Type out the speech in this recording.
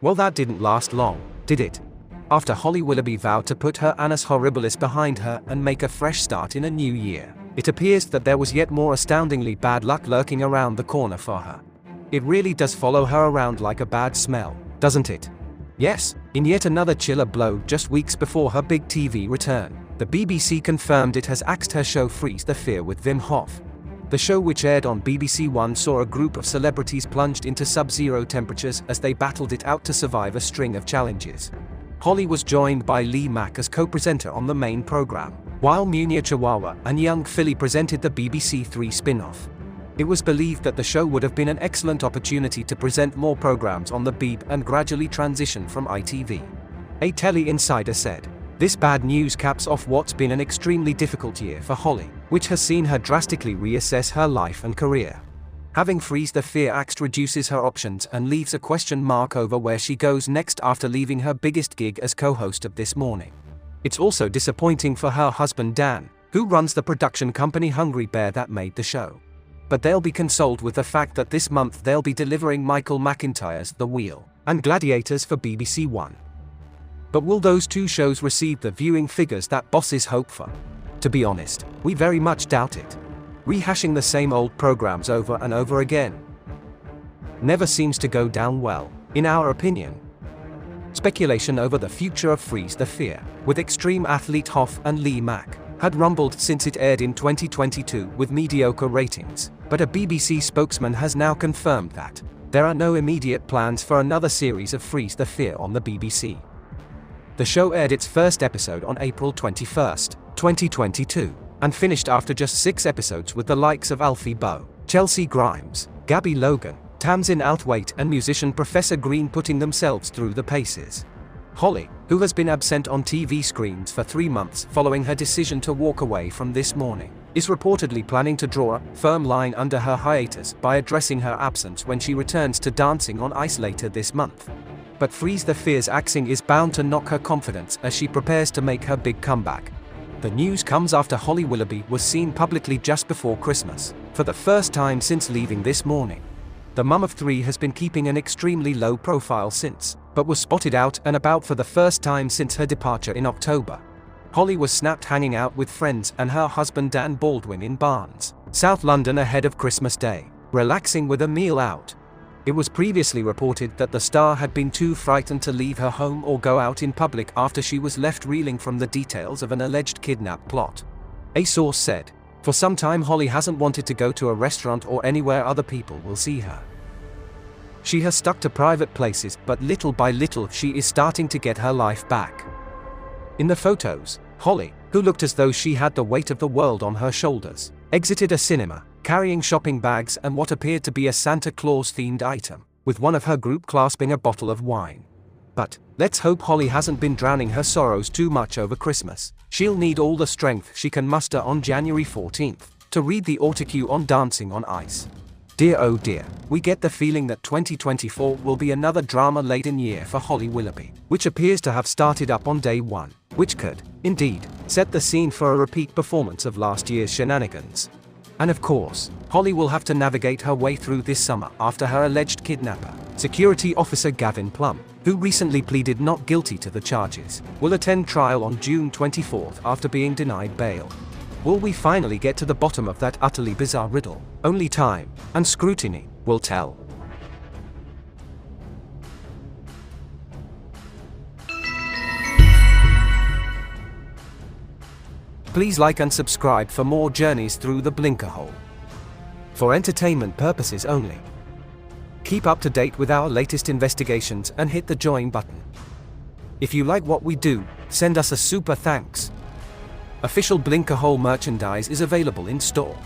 Well, that didn't last long, did it? After Holly Willoughby vowed to put her annus horribilis behind her and make a fresh start in a new year, it appears that there was yet more astoundingly bad luck lurking around the corner for her. It really does follow her around like a bad smell, doesn't it? Yes, in yet another chiller blow just weeks before her big TV return, the BBC confirmed it has axed her show Freeze the Fear with Wim Hof. The show, which aired on BBC One, saw a group of celebrities plunged into sub-zero temperatures as they battled it out to survive a string of challenges. Holly was joined by Lee Mack as co-presenter on the main programme, while Munia Chihuahua and young Philly presented the BBC Three spin-off. It was believed that the show would have been an excellent opportunity to present more programmes on the Beeb and gradually transition from ITV. A Telly insider said, "This bad news caps off what's been an extremely difficult year for Holly, which has seen her drastically reassess her life and career. Having Freeze the Fear axed reduces her options and leaves a question mark over where she goes next after leaving her biggest gig as co-host of This Morning. It's also disappointing for her husband Dan, who runs the production company Hungry Bear that made the show. But they'll be consoled with the fact that this month they'll be delivering Michael McIntyre's The Wheel and Gladiators for BBC One. But will those two shows receive the viewing figures that bosses hope for? To be honest, we very much doubt it. Rehashing the same old programs over and over again never seems to go down well, in our opinion." Speculation over the future of Freeze the Fear, with extreme athlete Hoff and Lee Mack, had rumbled since it aired in 2022 with mediocre ratings, but a BBC spokesman has now confirmed that there are no immediate plans for another series of Freeze the Fear on the BBC. The show aired its first episode on April 21, 2022, and finished after just 6 episodes with the likes of Alfie Boe, Chelsea Grimes, Gabby Logan, Tamsin Outhwaite and musician Professor Green putting themselves through the paces. Holly, who has been absent on TV screens for 3 months following her decision to walk away from This Morning, is reportedly planning to draw a firm line under her hiatus by addressing her absence when she returns to Dancing on Ice later this month. But Freeze the Fear's axing is bound to knock her confidence as she prepares to make her big comeback. The news comes after Holly Willoughby was seen publicly just before Christmas, for the first time since leaving This Morning. The mum of 3 has been keeping an extremely low profile since, but was spotted out and about for the first time since her departure in October. Holly was snapped hanging out with friends and her husband Dan Baldwin in Barnes, South London ahead of Christmas Day, relaxing with a meal out. It was previously reported that the star had been too frightened to leave her home or go out in public after she was left reeling from the details of an alleged kidnap plot. A source said, "For some time Holly hasn't wanted to go to a restaurant or anywhere other people will see her. She has stuck to private places, but little by little she is starting to get her life back." In the photos, Holly, who looked as though she had the weight of the world on her shoulders, exited a cinema, carrying shopping bags and what appeared to be a Santa Claus-themed item, with one of her group clasping a bottle of wine. But let's hope Holly hasn't been drowning her sorrows too much over Christmas. She'll need all the strength she can muster on January 14th to read the autocue on Dancing on Ice. Dear oh dear, we get the feeling that 2024 will be another drama-laden year for Holly Willoughby, which appears to have started up on day one, which could, indeed, set the scene for a repeat performance of last year's shenanigans. And of course, Holly will have to navigate her way through this summer after her alleged kidnapper, security officer Gavin Plum, who recently pleaded not guilty to the charges, will attend trial on June 24 after being denied bail. Will we finally get to the bottom of that utterly bizarre riddle? Only time and scrutiny will tell. Please like and subscribe for more journeys through the Blinkerhole. For entertainment purposes only. Keep up to date with our latest investigations and hit the join button. If you like what we do, send us a super thanks. Official Blinkerhole merchandise is available in store.